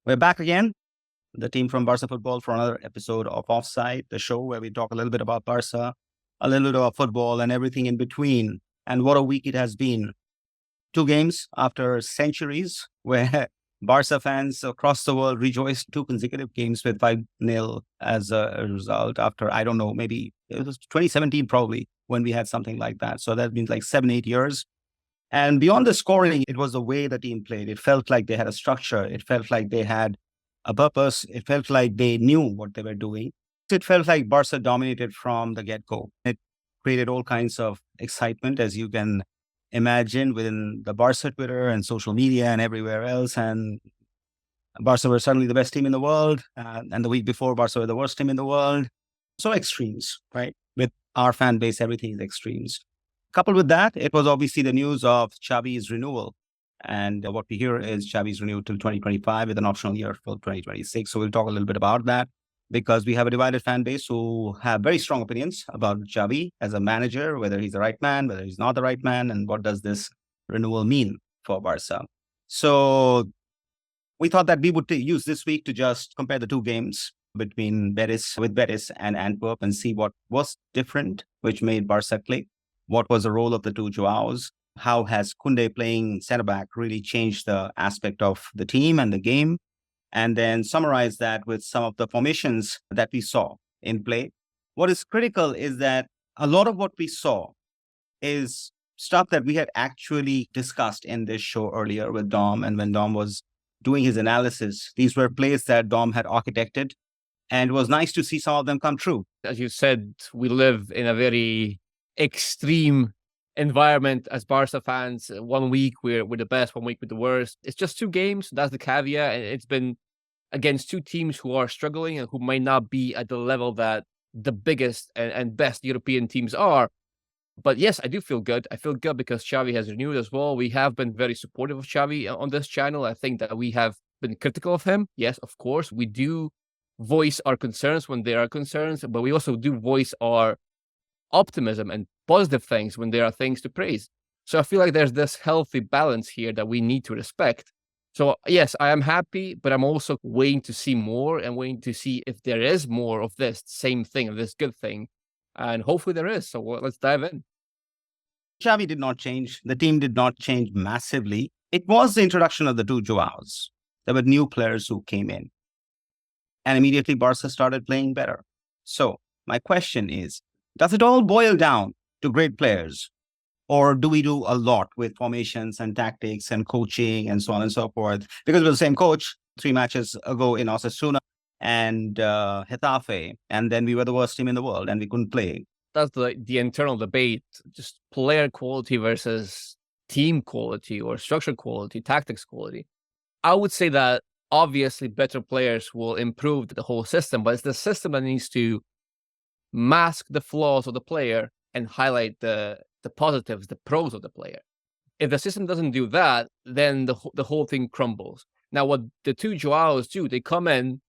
We're back again, the team from Barca Football, for another episode of Offside, the show where we talk a little bit about Barca, a little bit about football, and everything in between. And what a week it has been. 2 games after centuries where Barca fans across the world rejoiced. 2 consecutive games with 5-0 as a result after, I don't know, maybe it was 2017 probably when we had something like that. So that means like 7-8 years. And beyond the scoring, it was the way the team played. It felt like they had a structure. It felt like they had a purpose. It felt like they knew what they were doing. It felt like Barca dominated from the get-go. It created all kinds of excitement, as you can imagine, within the Barca Twitter and social media and everywhere else. And Barca were certainly the best team in the world. And the week before, Barca were the worst team in the world. So extremes, right? With our fan base, everything is extremes. Coupled with that, it was obviously the news of Xavi's renewal. And what we hear is Xavi's renewed till 2025 with an optional year for 2026. So we'll talk a little bit about that because we have a divided fan base who have very strong opinions about Xavi as a manager, whether he's the right man, whether he's not the right man, and what does this renewal mean for Barca. So we thought that we would use this week to just compare the 2 games between Betis and Antwerp and see what was different, which made Barca click. What was the role of the two Joaos? How has Koundé playing centre back really changed the aspect of the team and the game? And then summarize that with some of the formations that we saw in play. What is critical is that a lot of what we saw is stuff that we had actually discussed in this show earlier with Dom. And when Dom was doing his analysis, these were plays that Dom had architected. And it was nice to see some of them come true. As you said, we live in a very extreme environment as Barca fans. 1 week we're the best, 1 week we're the worst. It's just 2 games. That's the caveat. And it's been against 2 teams who are struggling and who might not be at the level that the biggest and best European teams are. But yes, I do feel good. I feel good because Xavi has renewed as well. We have been very supportive of Xavi on this channel. I think that we have been critical of him. Yes, of course, we do voice our concerns when there are concerns, but we also do voice our optimism and positive things when there are things to praise. So I feel like there's this healthy balance here that we need to respect. So yes, I am happy, but I'm also waiting to see more and waiting to see if there is more of this same thing, of this good thing. And hopefully there is. So let's dive in. Xavi did not change. The team did not change massively. It was the introduction of the two Joaos. There were new players who came in. And immediately Barca started playing better. So my question is, does it all boil down to great players? Or do we do a lot with formations and tactics and coaching and so on and so forth? Because it was the same coach 3 matches ago in Osasuna and Getafe. And then we were the worst team in the world and we couldn't play. That's the internal debate, just player quality versus team quality or structure quality, tactics quality. I would say that obviously better players will improve the whole system, but it's the system that needs to mask the flaws of the player and highlight the positives, the pros of the player. If the system doesn't do that, then the whole thing crumbles. Now, what the two Joaos do, they come in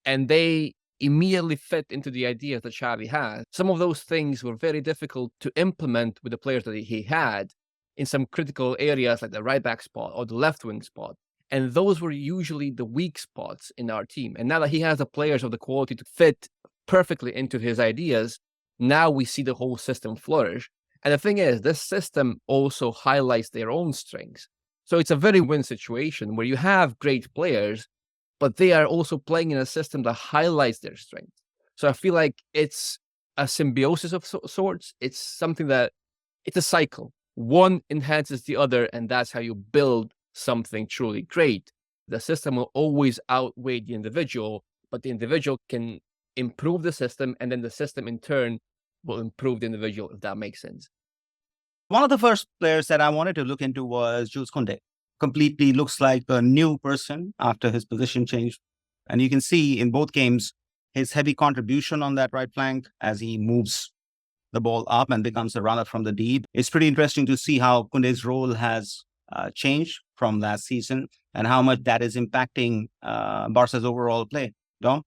and they immediately fit into the ideas that Xavi has. Some of those things were very difficult to implement with the players that he had in some critical areas like the right back spot or the left wing spot. And those were usually the weak spots in our team. And now that he has the players of the quality to fit perfectly into his ideas, now we see the whole system flourish. And the thing is, this system also highlights their own strengths. So it's a very win situation where you have great players, but they are also playing in a system that highlights their strengths. So I feel like it's a symbiosis of sorts. It's something that, it's a cycle. One enhances the other, and that's how you build something truly great. The system will always outweigh the individual, but the individual can improve the system, and then the system in turn will improve the individual, if that makes sense. One of the first players that I wanted to look into was Jules Koundé. Completely looks like a new person after his position change. And you can see in both games, his heavy contribution on that right flank as he moves the ball up and becomes a runner from the deep. It's pretty interesting to see how Koundé's role has changed from last season and how much that is impacting Barca's overall play. Dom?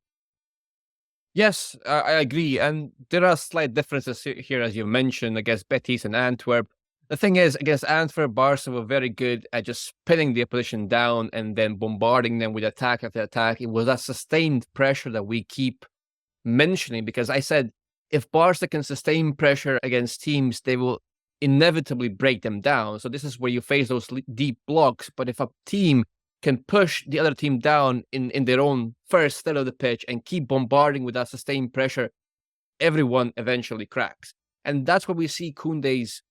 Yes, I agree. And there are slight differences here, as you mentioned, against Betis and Antwerp. The thing is, against Antwerp, Barca were very good at just spinning the opposition down and then bombarding them with attack after attack. It was that sustained pressure that we keep mentioning, because I said if Barca can sustain pressure against teams, they will inevitably break them down. So this is where you face those deep blocks. But if a team can push the other team down in their own first third of the pitch and keep bombarding with that sustained pressure, everyone eventually cracks. And that's what we see Koundé's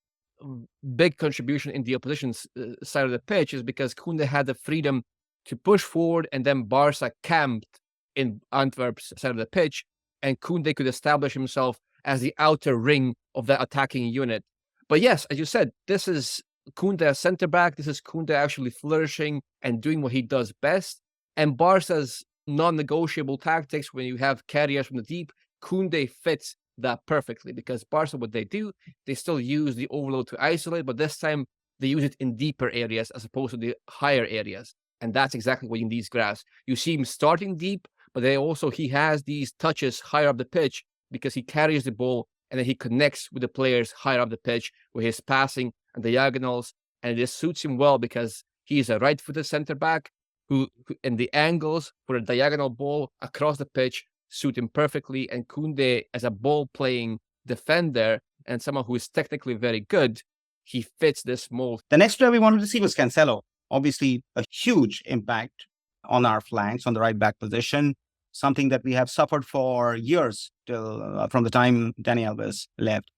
big contribution in the opposition's side of the pitch, is because Koundé had the freedom to push forward, and then Barca camped in Antwerp's side of the pitch, and Koundé could establish himself as the outer ring of that attacking unit. But yes, as you said, this is Koundé as centre back. This is Koundé actually flourishing and doing what he does best. And Barca's non-negotiable tactics, when you have carriers from the deep, Koundé fits that perfectly, because Barca, what they do, they still use the overload to isolate, but this time they use it in deeper areas as opposed to the higher areas. And that's exactly what in these graphs. You see him starting deep, but he has these touches higher up the pitch because he carries the ball and then he connects with the players higher up the pitch with his passing and diagonals. And it just suits him well because he is a right-footed center back who and the angles for a diagonal ball across the pitch suit him perfectly. And Koundé, as a ball-playing defender and someone who is technically very good, he fits this mold. The next player we wanted to see was Cancelo. Obviously, a huge impact on our flanks, on the right back position, something that we have suffered for years till from the time Dani Alves left.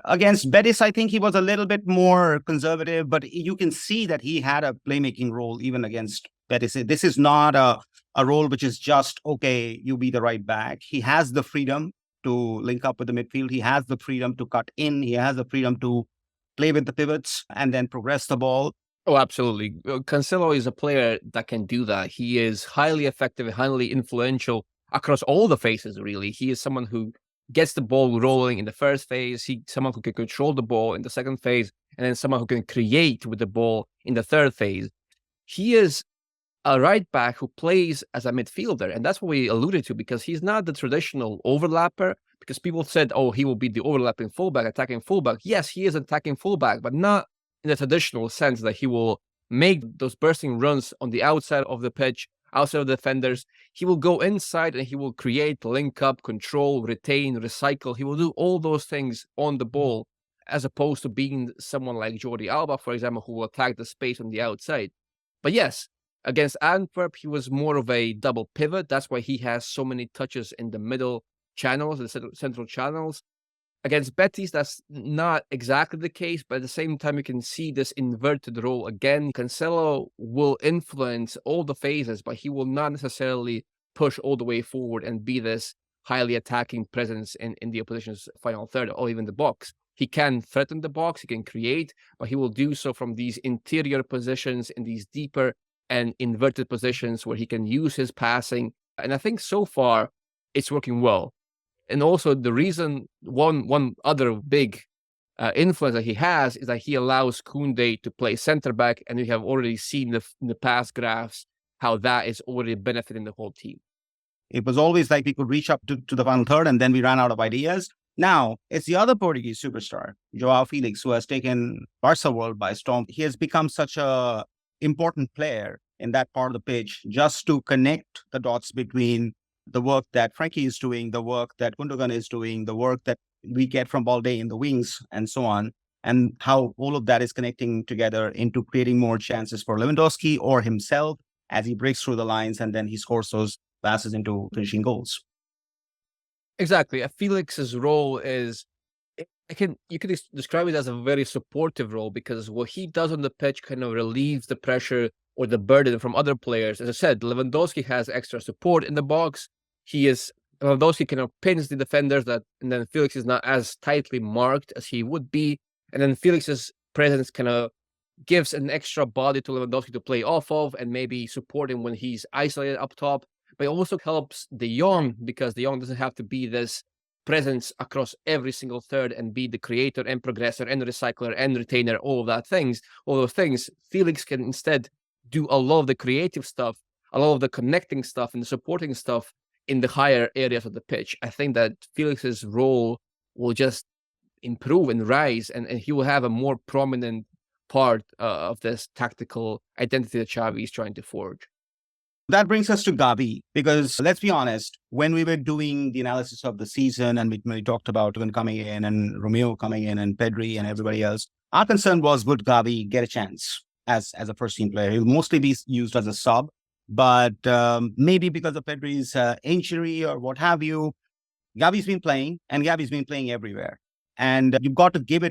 Against Betis, I think he was a little bit more conservative, but you can see that he had a playmaking role even against Betis. This is not a role which is just, okay, you be the right back. He has the freedom to link up with the midfield. He has the freedom to cut in. He has the freedom to play with the pivots and then progress the ball. Oh, absolutely. Cancelo is a player that can do that. He is highly effective and highly influential across all the phases, really. He is someone who gets the ball rolling in the first phase. He's someone who can control the ball in the second phase, and then someone who can create with the ball in the third phase. He is a right back who plays as a midfielder, and that's what we alluded to, because he's not the traditional overlapper, because people said, oh, he will be the overlapping fullback, attacking fullback. Yes, he is attacking fullback, but not in the traditional sense that he will make those bursting runs on the outside of the pitch, outside of the defenders. He will go inside and he will create, link up, control, retain, recycle. He will do all those things on the ball, as opposed to being someone like Jordi Alba, for example, who will attack the space on the outside. But yes, against Antwerp, he was more of a double pivot. That's why he has so many touches in the middle channels, the central channels. Against Betis, that's not exactly the case, but at the same time, you can see this inverted role again. Cancelo will influence all the phases, but he will not necessarily push all the way forward and be this highly attacking presence in the opposition's final third or even the box. He can threaten the box, he can create, but he will do so from these interior positions in these deeper and inverted positions where he can use his passing. And I think so far it's working well. And also the reason, one other big influence that he has is that he allows Koundé to play center back, and we have already seen in the past graphs how that is already benefiting the whole team. It was always like we could reach up to the final third, and then we ran out of ideas. Now, it's the other Portuguese superstar, Joao Felix, who has taken Barca world by storm. He has become such a important player in that part of the pitch, just to connect the dots between the work that Frankie is doing, the work that Gundogan is doing, the work that we get from Balde in the wings, and so on, and how all of that is connecting together into creating more chances for Lewandowski or himself as he breaks through the lines and then he scores those passes into finishing goals. Exactly. Felix's role is, you can describe it as a very supportive role, because what he does on the pitch kind of relieves the pressure or the burden from other players. As I said, Lewandowski has extra support in the box. Lewandowski kind of pins the defenders, and then Felix is not as tightly marked as he would be. And then Felix's presence kind of gives an extra body to Lewandowski to play off of and maybe support him when he's isolated up top. But it also helps De Jong, because De Jong doesn't have to be this presence across every single third and be the creator and progressor and recycler and retainer, all those things. Felix can instead do a lot of the creative stuff, a lot of the connecting stuff and the supporting stuff in the higher areas of the pitch. I think that Felix's role will just improve and rise, and he will have a more prominent part of this tactical identity that Xavi is trying to forge. That brings us to Gavi, because let's be honest, when we were doing the analysis of the season and we talked about when coming in and Romeo coming in and Pedri and everybody else, our concern was, would Gavi get a chance as a first team player? He'll mostly be used as a sub, but maybe because of Pedri's injury or what have you, Gavi's been playing, and Gavi's been playing everywhere. And you've got to give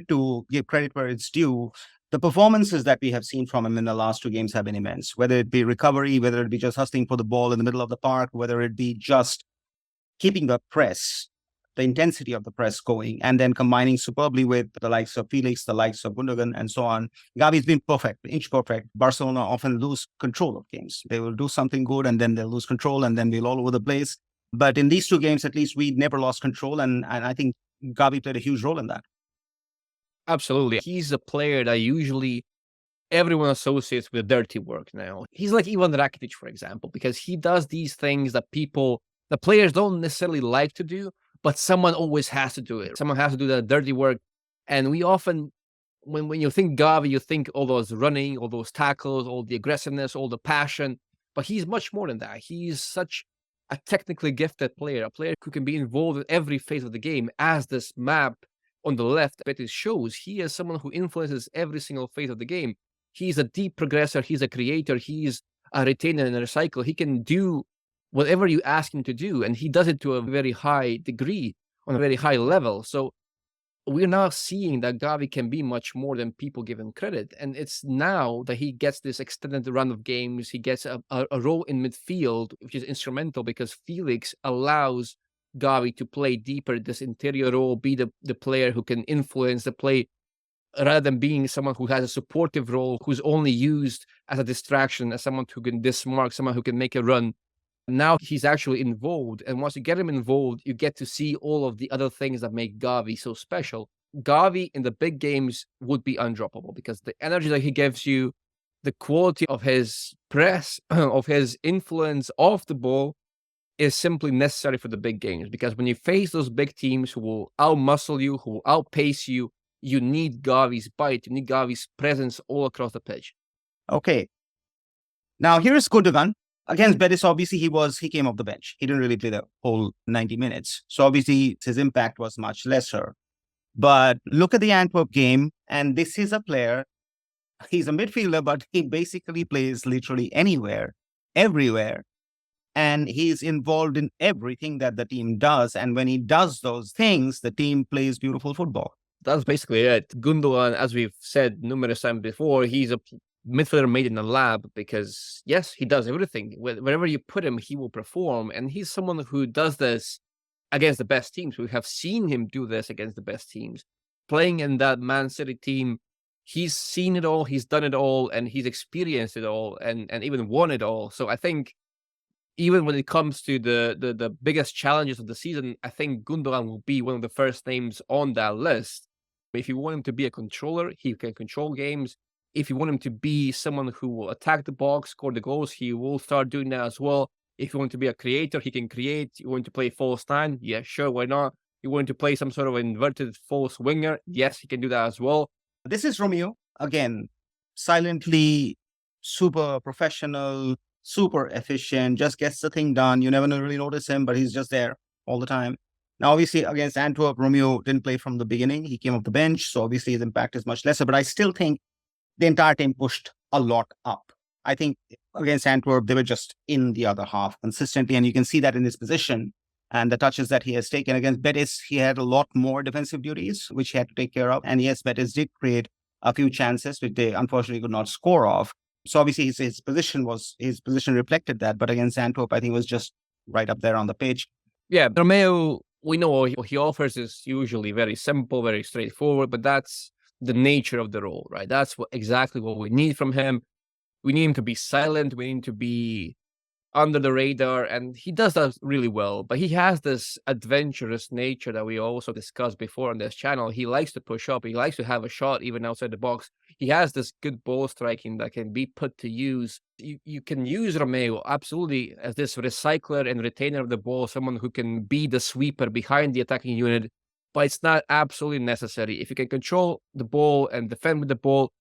credit where it's due. The performances that we have seen from him in the last two games have been immense, whether it be recovery, whether it be just hustling for the ball in the middle of the park, whether it be just keeping the press, the intensity of the press going, and then combining superbly with the likes of Felix, the likes of Gundogan, and so on. Gavi's been perfect, inch perfect. Barcelona often lose control of games. They will do something good, and then they'll lose control, and then we'll all over the place. But in these two games, at least, we never lost control, and I think Gavi played a huge role in that. Absolutely. He's a player that usually everyone associates with dirty work now. He's like Ivan Rakitic, for example, because he does these things that the players don't necessarily like to do, but someone always has to do it. Someone has to do that dirty work. And we often, when you think Gavi, you think all those running, all those tackles, all the aggressiveness, all the passion, but he's much more than that. He's such a technically gifted player, a player who can be involved in every phase of the game. As this map on the left Betis shows, he is someone who influences every single phase of the game. He's a deep progressor, he's a creator, he's a retainer and a recycler. He can do whatever you ask him to do, and he does it to a very high degree, on a very high level. So we're now seeing that Gavi can be much more than people give him credit. And it's now that he gets this extended run of games, he gets a role in midfield, which is instrumental because Felix allows Gavi to play deeper, this interior role, be the player who can influence the play, rather than being someone who has a supportive role, who's only used as a distraction, as someone who can dismark, someone who can make a run. Now he's actually involved. And once you get him involved, you get to see all of the other things that make Gavi so special. Gavi in the big games would be undroppable because the energy that he gives you, the quality of his press, of his influence off the ball is simply necessary for the big games. Because when you face those big teams who will outmuscle you, who will outpace you, you need Gavi's bite, you need Gavi's presence all across the pitch. Okay. Now here's Gundogan. Against Betis, obviously, he came off the bench. He didn't really play the whole 90 minutes. So obviously, his impact was much lesser. But look at the Antwerp game, and this is a player, he's a midfielder, but he basically plays literally anywhere, everywhere. And he's involved in everything that the team does. And when he does those things, the team plays beautiful football. That's basically it. Gundogan, as we've said numerous times before, he's a midfielder made in a lab because, yes, he does everything. Wherever you put him, he will perform. And he's someone who does this against the best teams. We have seen him do this against the best teams. Playing in that Man City team, he's seen it all, he's done it all, and he's experienced it all and even won it all. So I think even when it comes to the biggest challenges of the season, I think Gundogan will be one of the first names on that list. If you want him to be a controller, he can control games. If you want him to be someone who will attack the box, score the goals, he will start doing that as well. If you want to be a creator, he can create. You want to play false nine? Yeah, sure, why not? You want to play some sort of inverted false winger? Yes, he can do that as well. This is Romeo, again, silently super professional, super efficient, just gets the thing done. You never really notice him, but he's just there all the time. Now, obviously, against Antwerp, Romeo didn't play from the beginning. He came off the bench, so obviously his impact is much lesser. But I still think the entire team pushed a lot up. I think against Antwerp, they were just in the other half consistently, and you can see that in his position and the touches that he has taken. Against Betis, he had a lot more defensive duties, which he had to take care of. And yes, Betis did create a few chances, which they unfortunately could not score off. So obviously his position reflected that. But against Antwerp, I think it was just right up there on the pitch. Yeah, Romeo, we know what he offers is usually very simple, very straightforward, but that's the nature of the role, right? That's exactly what we need from him. We need him to be silent. We need him to be under the radar, and he does that really well. But he has this adventurous nature that we also discussed before on this channel. He likes to push up. He likes to have a shot even outside the box. He has this good ball striking that can be put to use. You can use Romeo absolutely as this recycler and retainer of the ball, someone who can be the sweeper behind the attacking unit. but it's not absolutely necessary. If you can control the ball and defend with the ball,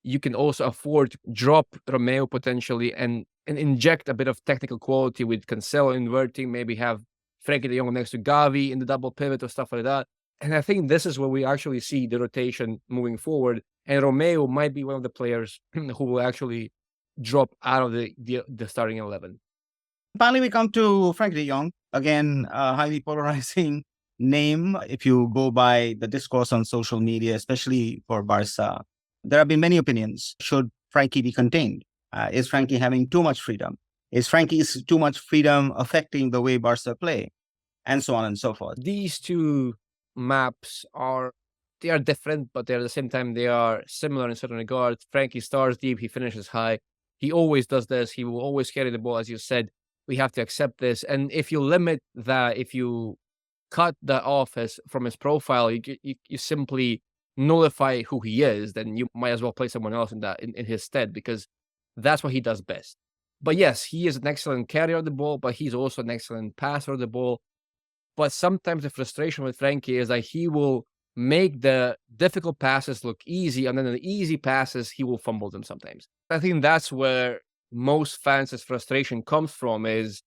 you can also afford to drop Romeo potentially and inject a bit of technical quality with Cancelo inverting, maybe have Frankie de Jong next to Gavi in the double pivot or stuff like that. And I think this is where we actually see the rotation moving forward. And Romeo might be one of the players who will actually drop out of the starting 11. Finally, we come to Frankie de Jong. Again, a highly polarizing name if you go by the discourse on social media, especially for Barca. There have been many opinions. Should Frankie be contained? Is Frankie having too much freedom? Is Frankie's too much freedom affecting the way Barca play? And so on and so forth. These two maps are different, but they're at the same time they are similar in certain regards. Frankie starts deep, he finishes high. He always does this. He will always carry the ball, as you said. We have to accept this. And if you limit that, if you cut that off from his profile, you simply nullify who he is. Then you might as well play someone else in his stead, because that's what he does best. But yes, he is an excellent carrier of the ball, but he's also an excellent passer of the ball. But sometimes the frustration with Frankie is that he will make the difficult passes look easy, and then the easy passes, he will fumble them sometimes. I think that's where most fans' frustration comes from, is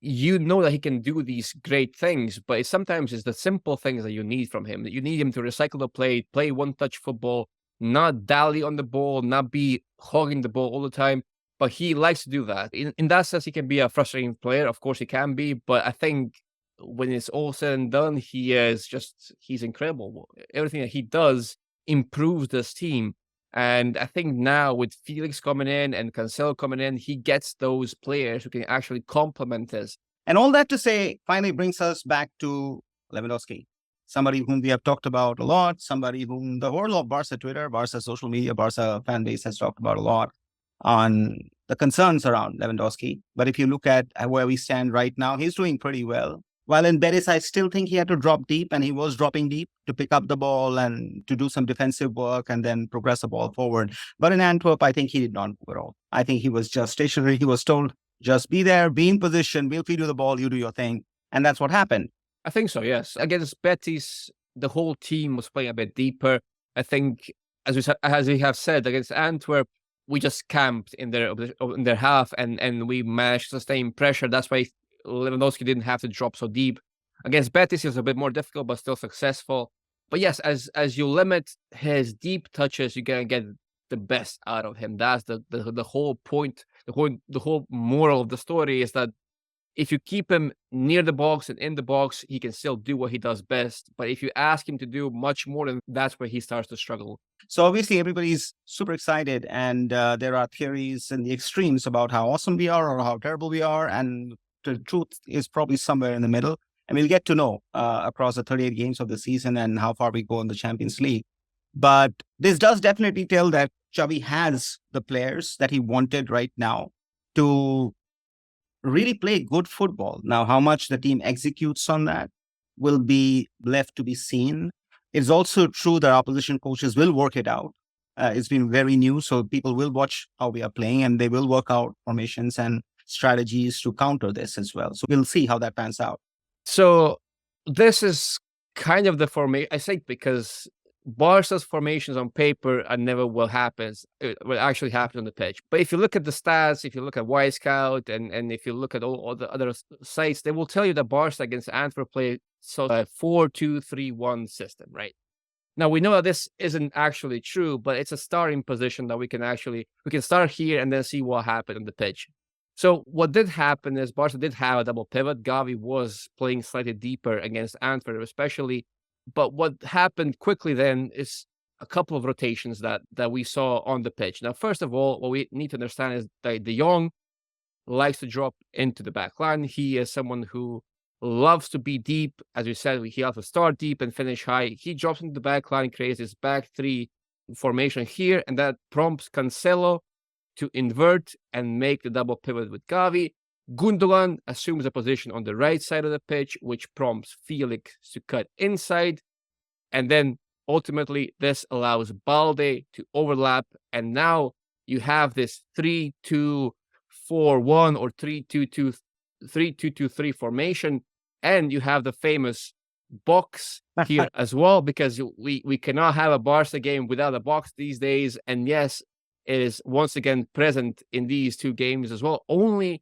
you know that he can do these great things, but sometimes it's the simple things that you need from him. You need him to recycle the play one-touch football, not dally on the ball, not be hogging the ball all the time. But he likes to do that. In that sense, he can be a frustrating player. Of course, he can be. But I think when it's all said and done, he's incredible. Everything that he does improves this team. And I think now with Felix coming in and Cancelo coming in, he gets those players who can actually complement this. And all that to say, finally brings us back to Lewandowski, somebody whom we have talked about a lot, somebody whom the whole of Barca Twitter, Barca social media, Barca fan base has talked about a lot on the concerns around Lewandowski. But if you look at where we stand right now, he's doing pretty well. While in Betis, I still think he had to drop deep, and he was dropping deep to pick up the ball and to do some defensive work and then progress the ball forward. But in Antwerp, I think he did not move at all. I think he was just stationary. He was told, just be there, be in position, we'll feed you the ball, you do your thing. And that's what happened. I think so, yes. Against Betis, the whole team was playing a bit deeper. I think, as we have said, against Antwerp, we just camped in their half and we managed to sustain pressure. That's why Lewandowski didn't have to drop so deep. Against Betis, it was a bit more difficult, but still successful. But yes, as you limit his deep touches, you're gonna get the best out of him. That's the whole point. The whole moral of the story is that if you keep him near the box and in the box, he can still do what he does best. But if you ask him to do much more, then that's where he starts to struggle. So obviously everybody's super excited, and there are theories in the extremes about how awesome we are or how terrible we are. And the truth is probably somewhere in the middle. And we'll get to know across the 38 games of the season and how far we go in the Champions League. But this does definitely tell that Xavi has the players that he wanted right now to really play good football. Now, how much the team executes on that will be left to be seen. It's also true that opposition coaches will work it out. It's been very new, so people will watch how we are playing and they will work out formations and strategies to counter this as well. So we'll see how that pans out. So this is kind of the formation, I think, because Barca's formations on paper are never what happens, what actually happens on the pitch. But if you look at the stats, if you look at Wisecout, and if you look at all the other sites, they will tell you that Barca against Antwerp play a 4-2-3-1 system, right? Now, we know that this isn't actually true, but it's a starting position that we can start here and then see what happened on the pitch. So what did happen is Barca did have a double pivot. Gavi was playing slightly deeper against Antwerp, especially. But what happened quickly then is a couple of rotations that we saw on the pitch. Now, first of all, what we need to understand is that De Jong likes to drop into the back line. He is someone who loves to be deep. As we said, he has to start deep and finish high. He drops into the back line, creates this back three formation here, and that prompts Cancelo to invert and make the double pivot with Gavi. Gundogan assumes a position on the right side of the pitch, which prompts Felix to cut inside. And then ultimately, this allows Balde to overlap. And now you have this 3-2-4-1 or 3-2-2-3 formation. And you have the famous box here as well, because we cannot have a Barca game without a box these days. And yes, it is once again present in these two games as well. Only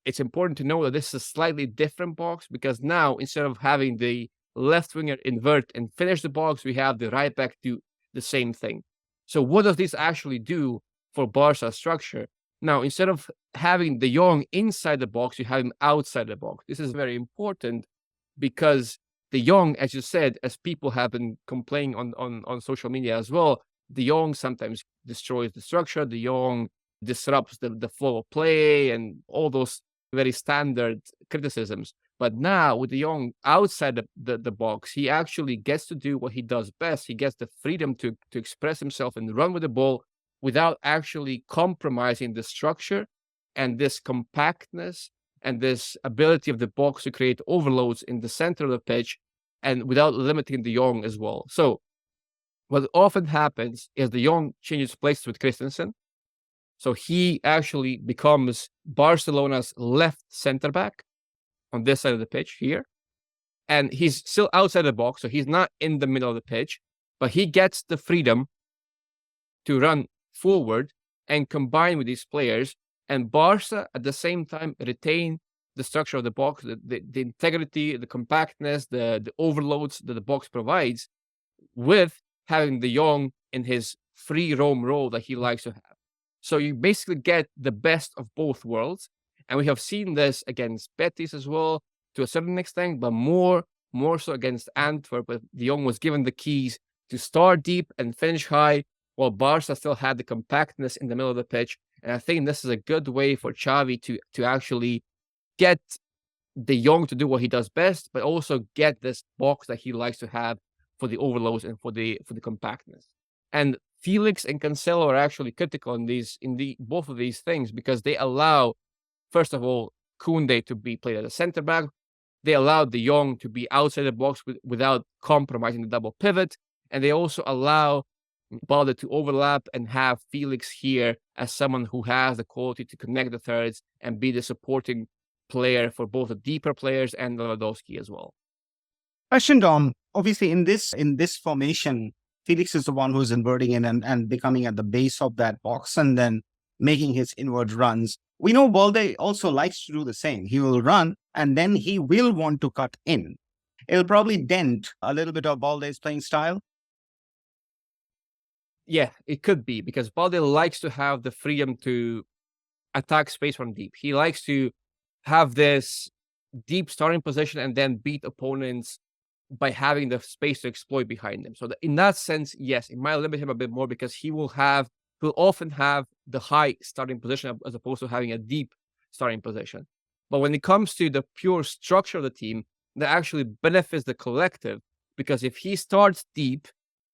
it's important to know that this is a slightly different box, because now instead of having the left winger invert and finish the box, we have the right back do the same thing. So what does this actually do for Barca structure? Now, instead of having De Jong inside the box, you have him outside the box. This is very important because De Jong, as you said, as people have been complaining on social media as well, De Jong sometimes destroys the structure. De Jong disrupts the flow of play and all those very standard criticisms. But now with De Jong outside the box, he actually gets to do what he does best. He gets the freedom to express himself and run with the ball without actually compromising the structure and this compactness and this ability of the box to create overloads in the center of the pitch, and without limiting De Jong as well. So what often happens is De Jong changes places with Christensen. So he actually becomes Barcelona's left center back on this side of the pitch here. And he's still outside the box, so he's not in the middle of the pitch, but he gets the freedom to run forward and combine with these players. And Barca, at the same time, retain the structure of the box, the integrity, the compactness, the overloads that the box provides, with having De Jong in his free roam role that he likes to have. So you basically get the best of both worlds. And we have seen this against Betis as well, to a certain extent, but more so against Antwerp. But De Jong was given the keys to start deep and finish high, while Barca still had the compactness in the middle of the pitch. And I think this is a good way for Xavi to actually get De Jong to do what he does best, but also get this box that he likes to have for the overloads and for the compactness. And Felix and Cancelo are actually critical in both of these things, because they allow, first of all, Koundé to be played as a center back. They allow De Jong to be outside the box without compromising the double pivot, and they also allow Balde to overlap and have Felix here as someone who has the quality to connect the thirds and be the supporting player for both the deeper players and Lewandowski as well. Question, Dom. Obviously, in this formation, Felix is the one who's inverting in and becoming at the base of that box and then making his inward runs. We know Balde also likes to do the same. He will run and then he will want to cut in. It'll probably dent a little bit of Balde's playing style. Yeah, it could be, because Balde likes to have the freedom to attack space from deep. He likes to have this deep starting position and then beat opponents by having the space to exploit behind them. So in that sense, yes, it might limit him a bit more, because he will often have the high starting position as opposed to having a deep starting position. But when it comes to the pure structure of the team, that actually benefits the collective, because if he starts deep,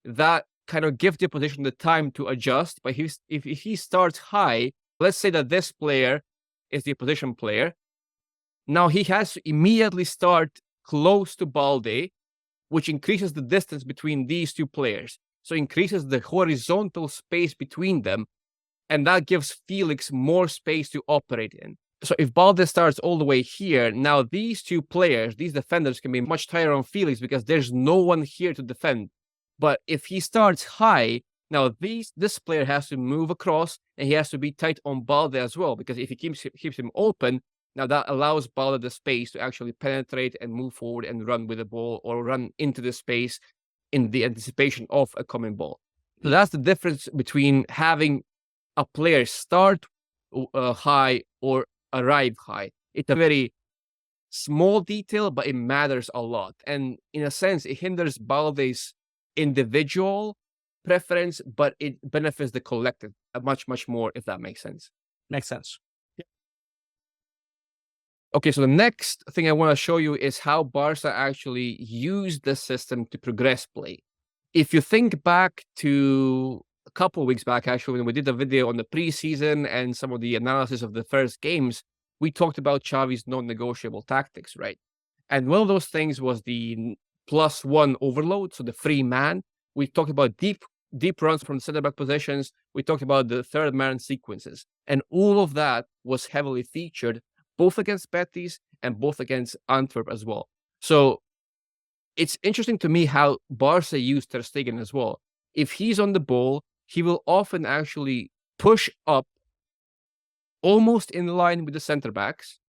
that kind of gives the opposition the time to adjust. But if he starts high, let's say that this player is the opposition player, now he has to immediately start close to Balde, which increases the distance between these two players. So increases the horizontal space between them, and that gives Felix more space to operate in. So if Balde starts all the way here, now these two players, these defenders, can be much tighter on Felix because there's no one here to defend. But if he starts high, now this player has to move across, and he has to be tight on Balde as well, because if he keeps him open, now that allows Balde the space to actually penetrate and move forward and run with the ball, or run into the space in the anticipation of a coming ball. So that's the difference between having a player start high or arrive high. It's a very small detail, but it matters a lot. And in a sense, it hinders Balde's individual preference, but it benefits the collective much, much more, if that makes sense. Makes sense. Okay, so the next thing I want to show you is how Barca actually used the system to progress play. If you think back to a couple of weeks back, actually, when we did a video on the preseason and some of the analysis of the first games, we talked about Xavi's non-negotiable tactics, right? And one of those things was the +1 overload, so the free man. We talked about deep runs from the center back positions. We talked about the third man sequences. And all of that was heavily featured both against Betis and both against Antwerp as well. So it's interesting to me how Barca used Ter Stegen as well. If he's on the ball, he will often actually push up almost in line with the center backs.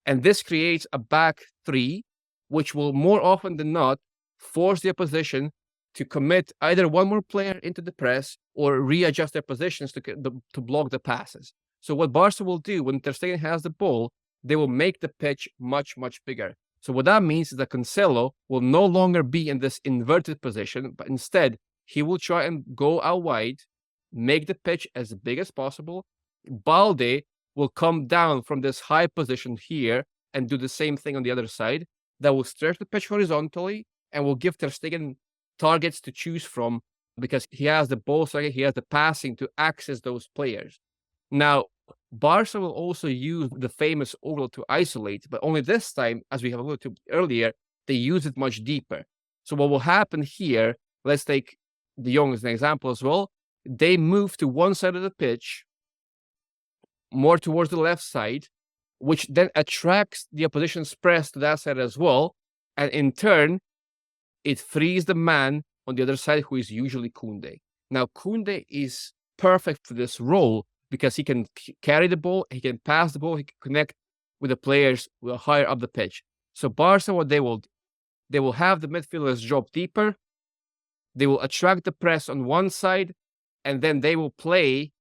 And this creates a back three, which will more often than not force the opposition to commit either one more player into the press or readjust their positions to block the passes. So what Barca will do when Ter Stegen has the ball, they will make the pitch much, much bigger. So what that means is that Cancelo will no longer be in this inverted position, but instead he will try and go out wide, make the pitch as big as possible. Balde will come down from this high position here and do the same thing on the other side. That will stretch the pitch horizontally and will give Ter Stegen targets to choose from because he has the ball striking, he has the passing to access those players. Now, Barca will also use the famous overload to isolate, but only this time, as we have alluded to earlier, they use it much deeper. So what will happen here, let's take De Jong as an example as well. They move to one side of the pitch, more towards the left side, which then attracts the opposition's press to that side as well. And in turn, it frees the man on the other side, who is usually Koundé. Now, Koundé is perfect for this role because he can carry the ball, he can pass the ball, he can connect with the players who are higher up the pitch. So Barca, what they will have the midfielders drop deeper, they will attract the press on one side, and then they will play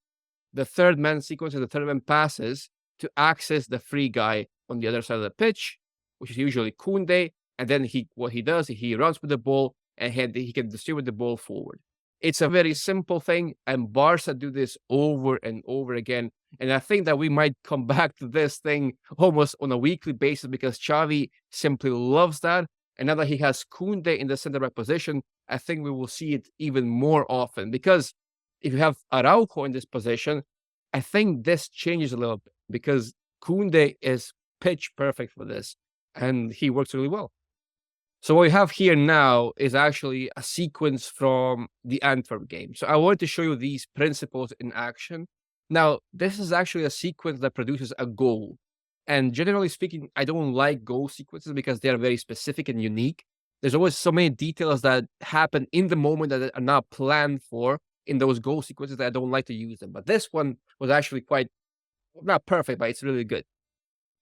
the third man sequence and the third man passes to access the free guy on the other side of the pitch, which is usually Koundé. And then what he does, he runs with the ball and he can distribute the ball forward. It's a very simple thing, and Barca do this over and over again. And I think that we might come back to this thing almost on a weekly basis because Xavi simply loves that. And now that he has Koundé in the center back position, I think we will see it even more often. Because if you have Araujo in this position, I think this changes a little bit because Koundé is pitch perfect for this, and he works really well. So what we have here now is actually a sequence from the Antwerp game. So I wanted to show you these principles in action. Now, this is actually a sequence that produces a goal. And generally speaking, I don't like goal sequences because they are very specific and unique. There's always so many details that happen in the moment that are not planned for in those goal sequences that I don't like to use them. But this one was actually quite, not perfect, but it's really good.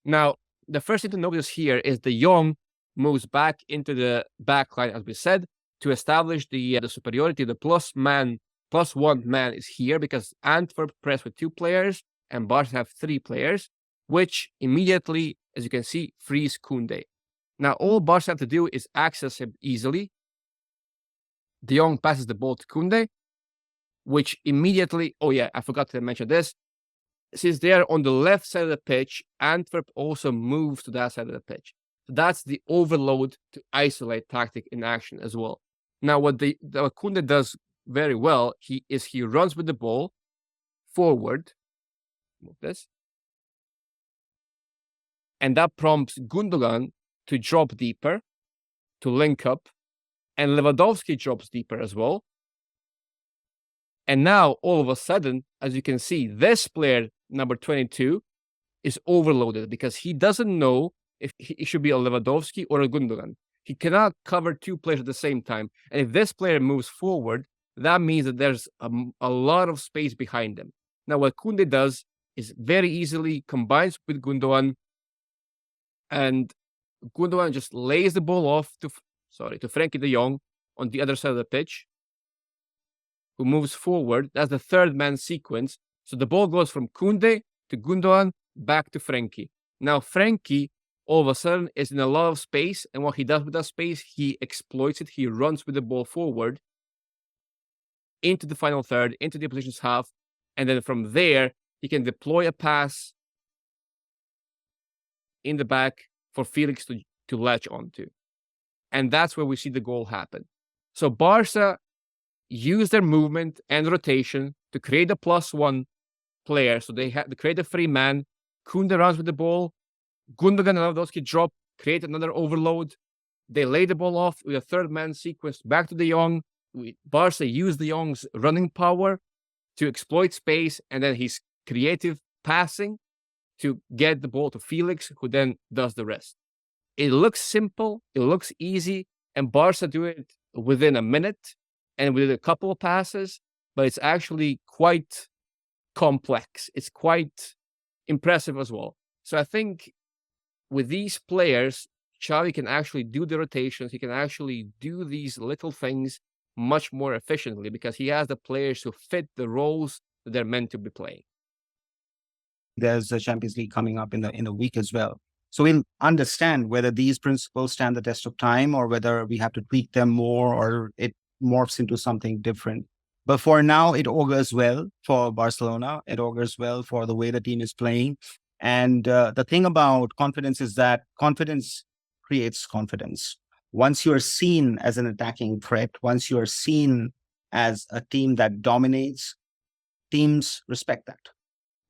Now, the first thing to notice here is De Jong moves back into the back line, as we said, to establish the superiority. The plus one man is here because Antwerp press with 2 players and Barca have 3 players, which immediately, as you can see, frees Koundé. Now, all Barca have to do is access him easily. De Jong passes the ball to Koundé, which immediately, oh yeah, I forgot to mention this. Since they're on the left side of the pitch, Antwerp also moves to that side of the pitch. That's the overload to isolate tactic in action as well. Now, what Koundé does very well, he runs with the ball forward. Move this. And that prompts Gundogan to drop deeper, to link up. And Lewandowski drops deeper as well. And now, all of a sudden, as you can see, this player, number 22, is overloaded because he doesn't know if it should be a Lewandowski or a Gundogan. He cannot cover 2 players at the same time. And if this player moves forward, that means that there's a lot of space behind him. Now, what Koundé does is very easily combines with Gundogan, and Gundogan just lays the ball off to Frenkie de Jong on the other side of the pitch, who moves forward. That's the third man sequence. So the ball goes from Koundé to Gundogan back to Frenkie. Now, Frenkie all of a sudden is in a lot of space, and what he does with that space, he exploits it. He runs with the ball forward into the final third, into the opposition's half, and then from there, he can deploy a pass in the back for Felix to latch onto. And that's where we see the goal happen. So Barca use their movement and rotation to create a +1 player. So they create a free man. Koundé runs with the ball. Gundogan and Lewandowski drop, create another overload. They lay the ball off with a third man sequence back to De Jong. Barca use De Jong's running power to exploit space, and then his creative passing to get the ball to Felix, who then does the rest. It looks simple, it looks easy, And Barca do it within a minute and with a couple of passes, but it's actually quite complex. It's quite impressive as well. So I think with these players, Xavi can actually do the rotations. He can actually do these little things much more efficiently because he has the players who fit the roles that they're meant to be playing. There's the Champions League coming up in the week as well. So we'll understand whether these principles stand the test of time or whether we have to tweak them more or it morphs into something different. But for now, it augurs well for Barcelona. It augurs well for the way the team is playing. And the thing about confidence is that confidence creates confidence. Once you're seen as an attacking threat, once you're seen as a team that dominates, teams respect that.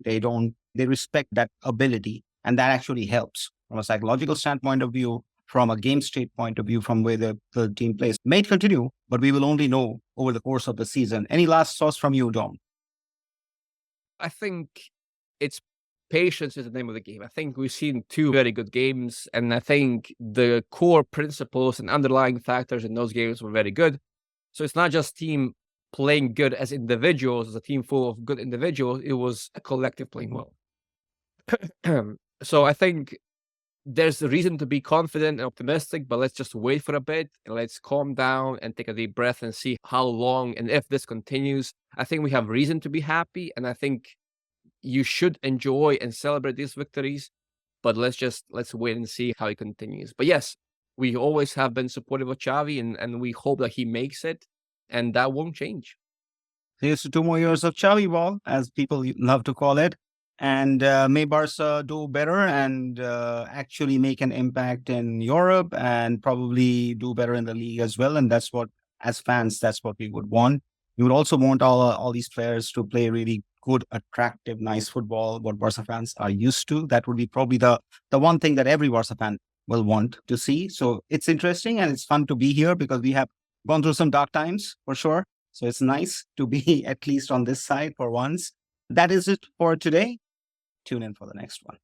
They respect that ability. And that actually helps from a psychological standpoint of view, from a game state point of view, from where the team plays. May it continue, but we will only know over the course of the season. Any last thoughts from you, Dom? I think it's patience is the name of the game. I think we've seen two very good games, and I think the core principles and underlying factors in those games were very good. So it's not just team playing good as individuals, as a team full of good individuals. It was a collective playing well. So I think there's a reason to be confident and optimistic, but let's just wait for a bit and let's calm down and take a deep breath and see how long and if this continues. I think we have reason to be happy, and I think you should enjoy and celebrate these victories, but let's wait and see how it continues. But yes, we always have been supportive of Xavi, and we hope that he makes it, and that won't change. Here's to 2 more years of Xavi ball, as people love to call it. And may Barca do better and actually make an impact in Europe and probably do better in the league as well. And that's what, as fans, that's what we would want. We would also want all these players to play really good, attractive, nice football, what Barca fans are used to. That would be probably the one thing that every Barca fan will want to see. So it's interesting and it's fun to be here because we have gone through some dark times for sure. So it's nice to be at least on this side for once. That is it for today. Tune in for the next one.